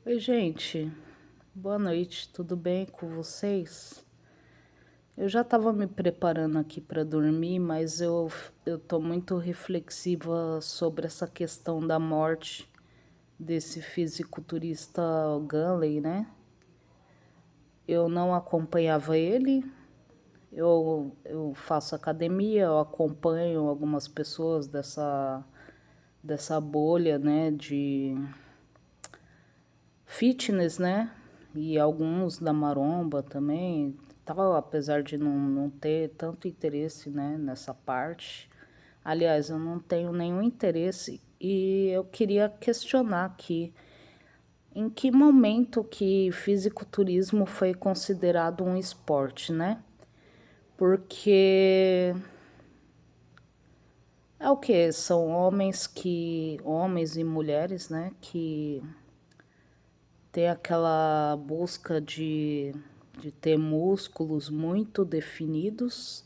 Oi, gente. Boa noite. Tudo bem com vocês? Eu já estava me preparando aqui para dormir, mas eu tô muito reflexiva sobre essa questão da morte desse fisiculturista Gunley, né? Eu não acompanhava ele. Eu faço academia, eu acompanho algumas pessoas dessa bolha, né, de fitness, né? E alguns da maromba também, tal, apesar de não ter tanto interesse, né, nessa parte. Aliás, eu não tenho nenhum interesse e eu queria questionar aqui em que momento que fisiculturismo foi considerado um esporte, né? Porque é o que? São homens e mulheres, né, que ter aquela busca de ter músculos muito definidos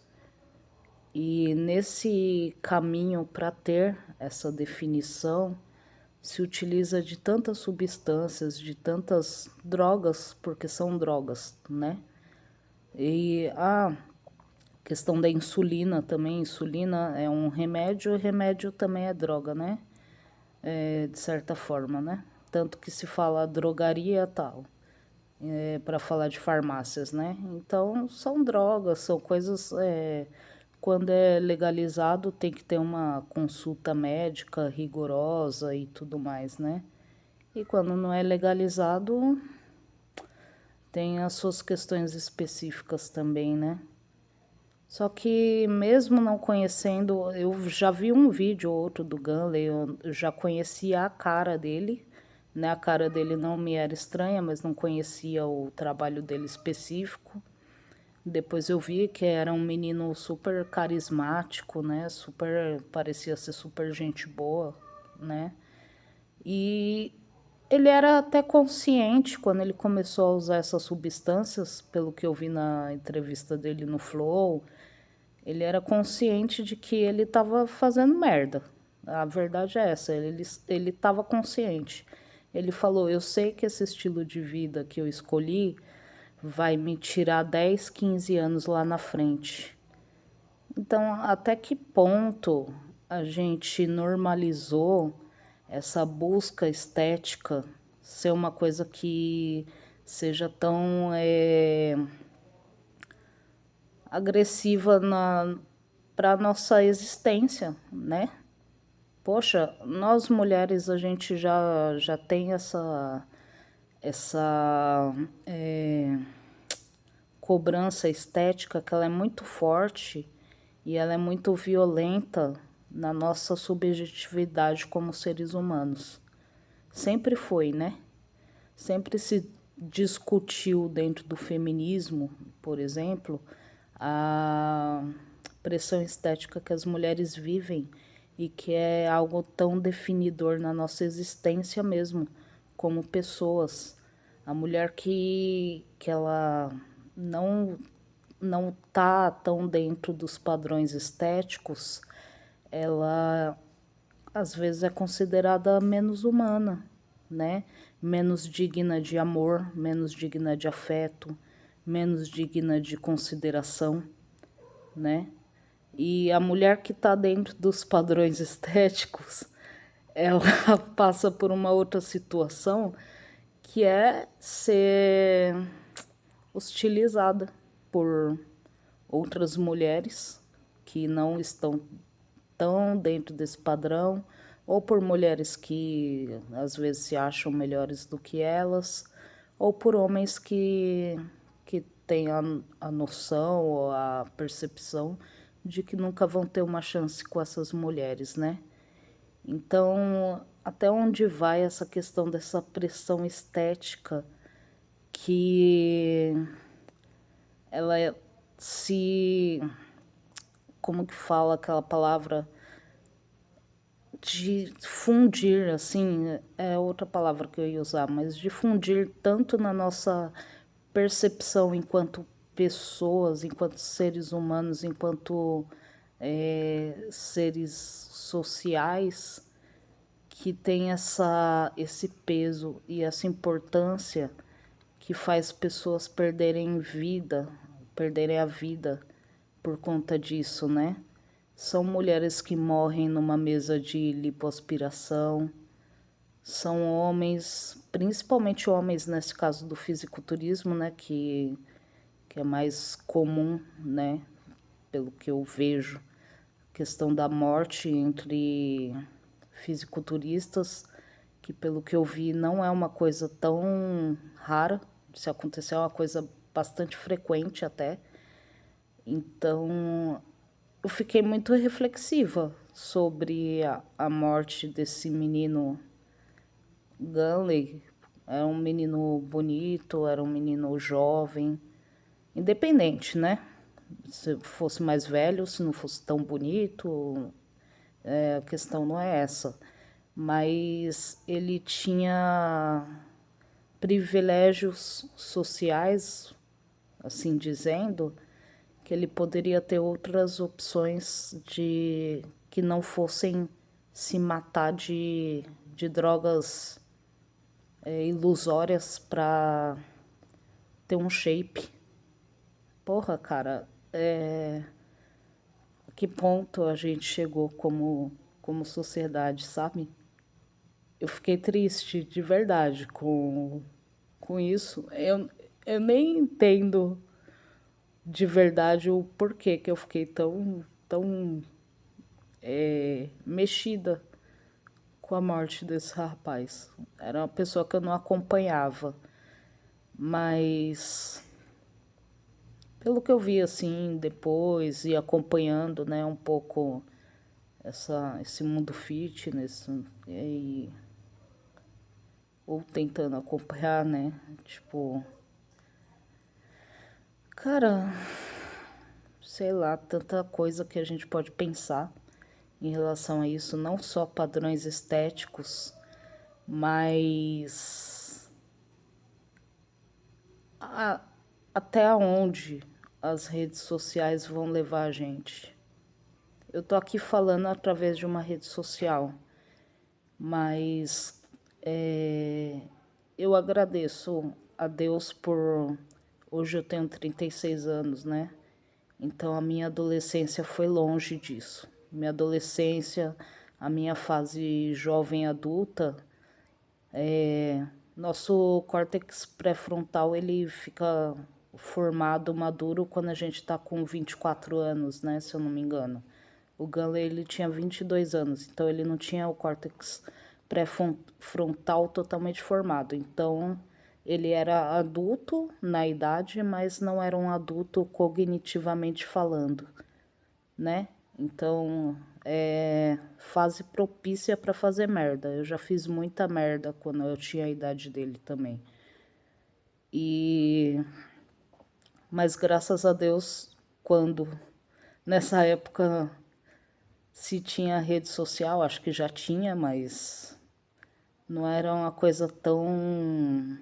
e nesse caminho para ter essa definição se utiliza de tantas substâncias, de tantas drogas, porque são drogas, né? E a questão da insulina também, insulina é um remédio, e remédio também é droga, né? De certa forma, né? Tanto que se fala drogaria tal, para falar de farmácias, né? Então, são drogas, são coisas. Quando é legalizado, tem que ter uma consulta médica rigorosa e tudo mais, né? E quando não é legalizado, tem as suas questões específicas também, né? Só que mesmo não conhecendo, eu já vi um vídeo ou outro do Gunley, eu já conhecia a cara dele, né? A cara dele não me era estranha, mas não conhecia o trabalho dele específico. Depois eu vi que era um menino super carismático, né? Super, parecia ser super gente boa, né? E ele era até consciente quando ele começou a usar essas substâncias, pelo que eu vi na entrevista dele no Flow, ele era consciente de que ele estava fazendo merda. A verdade é essa, ele estava consciente. Ele falou: Eu sei que esse estilo de vida que eu escolhi vai me tirar 10, 15 anos lá na frente. Então, até que ponto a gente normalizou essa busca estética ser uma coisa que seja tão agressiva para nossa existência, né? Poxa, nós mulheres a gente já tem essa cobrança estética que ela é muito forte e ela é muito violenta na nossa subjetividade como seres humanos. Sempre foi, né? Sempre se discutiu dentro do feminismo, por exemplo, a pressão estética que as mulheres vivem e que é algo tão definidor na nossa existência mesmo, como pessoas. A mulher que ela não não tá tão dentro dos padrões estéticos, ela às vezes é considerada menos humana, né? Menos digna de amor, menos digna de afeto, menos digna de consideração, né? E a mulher que está dentro dos padrões estéticos, ela passa por uma outra situação que é ser hostilizada por outras mulheres que não estão tão dentro desse padrão, ou por mulheres que às vezes se acham melhores do que elas, ou por homens que têm a noção ou a percepção de que nunca vão ter uma chance com essas mulheres, né? Então, até onde vai essa questão dessa pressão estética que ela se, como que fala aquela palavra, de fundir, assim, é outra palavra que eu ia usar, mas de fundir tanto na nossa percepção enquanto pessoas, enquanto seres humanos, enquanto seres sociais, que tem esse peso e essa importância que faz pessoas perderem a vida por conta disso, né? São mulheres que morrem numa mesa de lipoaspiração, são homens, principalmente homens nesse caso do fisiculturismo, né? Que é mais comum, né? Pelo que eu vejo, a questão da morte entre fisiculturistas, que pelo que eu vi não é uma coisa tão rara, se acontecer é uma coisa bastante frequente até. Então, eu fiquei muito reflexiva sobre a morte desse menino Gunley. Era um menino bonito, era um menino jovem, independente, né? Se fosse mais velho, se não fosse tão bonito, a questão não é essa. Mas ele tinha privilégios sociais, assim dizendo, que ele poderia ter outras opções de que não fossem se matar de drogas ilusórias para ter um shape. Porra, cara, a que ponto a gente chegou como sociedade, sabe? Eu fiquei triste de verdade com isso. Eu nem entendo de verdade o porquê que eu fiquei tão mexida com a morte desse rapaz. Era uma pessoa que eu não acompanhava, mas pelo que eu vi assim depois e acompanhando, né, um pouco esse mundo fitness e ou tentando acompanhar, né, tipo, cara, sei lá, tanta coisa que a gente pode pensar em relação a isso, não só padrões estéticos, mas a- até onde as redes sociais vão levar a gente. Eu tô aqui falando através de uma rede social, mas eu agradeço a Deus por. Hoje eu tenho 36 anos, né? Então a minha adolescência foi longe disso. Minha adolescência, a minha fase jovem adulta, nosso córtex pré-frontal ele fica formado, maduro, quando a gente está com 24 anos, né, se eu não me engano. O Gunley ele tinha 22 anos, então ele não tinha o córtex pré-frontal totalmente formado. Então ele era adulto na idade, mas não era um adulto cognitivamente falando, né? Então, fase propícia para fazer merda. Eu já fiz muita merda quando eu tinha a idade dele também. E mas graças a Deus, quando nessa época se tinha rede social, acho que já tinha, mas não era uma coisa tão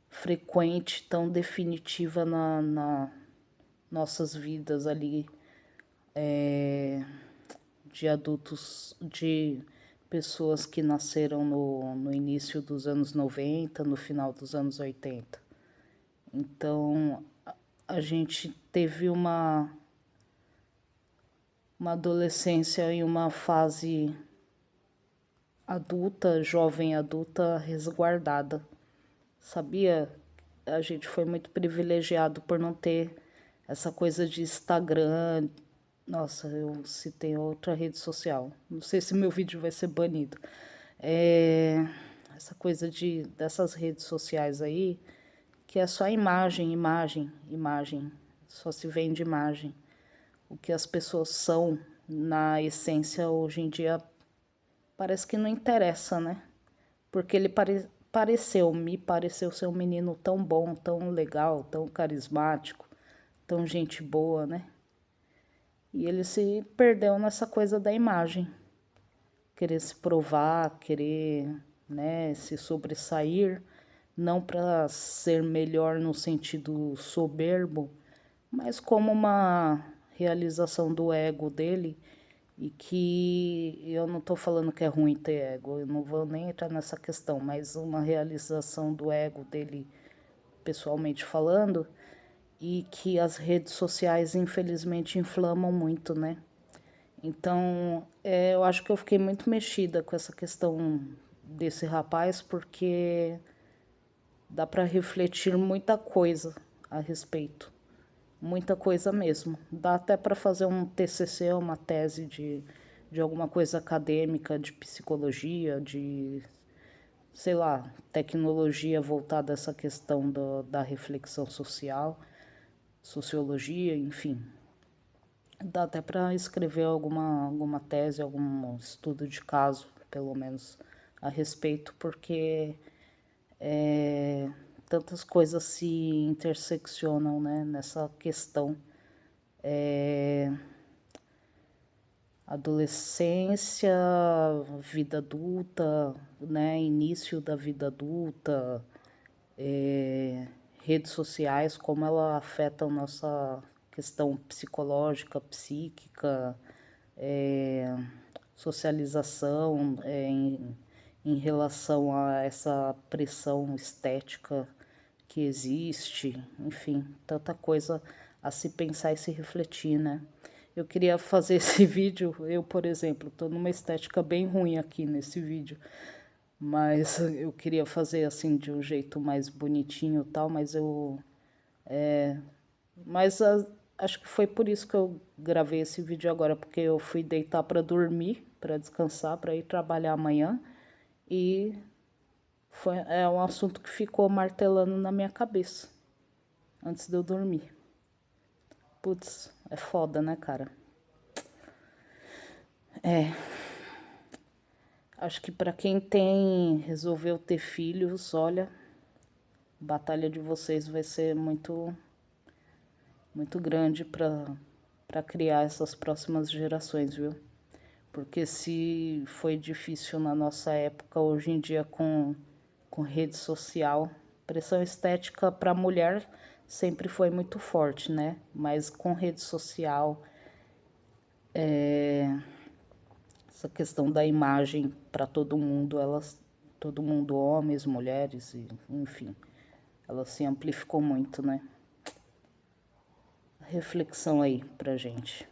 frequente, tão definitiva na nossas vidas ali de adultos, de pessoas que nasceram no início dos anos 90, no final dos anos 80. Então, a gente teve uma adolescência e uma fase adulta, jovem adulta, resguardada. Sabia? A gente foi muito privilegiado por não ter essa coisa de Instagram. Nossa, eu citei outra rede social. Não sei se meu vídeo vai ser banido. Essa coisa dessas redes sociais aí, que é só imagem, imagem, imagem. Só se vende imagem. O que as pessoas são, na essência, hoje em dia, parece que não interessa, né? Porque ele me pareceu ser um menino tão bom, tão legal, tão carismático, tão gente boa, né? E ele se perdeu nessa coisa da imagem. Querer se provar, querer, né, se sobressair, não para ser melhor no sentido soberbo, mas como uma realização do ego dele E que eu não estou falando que é ruim ter ego, eu não vou nem entrar nessa questão, mas uma realização do ego dele, pessoalmente falando, e que as redes sociais, infelizmente, inflamam muito, né? Então, eu acho que eu fiquei muito mexida com essa questão desse rapaz, porque dá para refletir muita coisa a respeito. Muita coisa mesmo. Dá até para fazer um TCC, uma tese de alguma coisa acadêmica, de psicologia, de, sei lá, tecnologia voltada a essa questão da reflexão social, sociologia, enfim. Dá até para escrever alguma tese, algum estudo de caso, pelo menos, a respeito, porque tantas coisas se interseccionam, né, nessa questão. Adolescência, vida adulta, né, início da vida adulta, redes sociais, como ela afeta a nossa questão psicológica, psíquica, socialização, em relação a essa pressão estética que existe, enfim, tanta coisa a se pensar e se refletir, né? Eu queria fazer esse vídeo, eu, por exemplo, estou numa estética bem ruim aqui nesse vídeo, mas eu queria fazer assim de um jeito mais bonitinho e tal, mas acho que foi por isso que eu gravei esse vídeo agora, porque eu fui deitar para dormir, para descansar, para ir trabalhar amanhã e é um assunto que ficou martelando na minha cabeça antes de eu dormir. Putz, é foda, né, cara? Acho que para quem resolveu ter filhos, olha, a batalha de vocês vai ser muito grande para criar essas próximas gerações, viu? Porque se foi difícil na nossa época, hoje em dia com rede social, pressão estética para a mulher sempre foi muito forte, né? Mas com rede social, essa questão da imagem para todo mundo, todo mundo, homens, mulheres, enfim, ela se amplificou muito, né? Reflexão aí pra gente.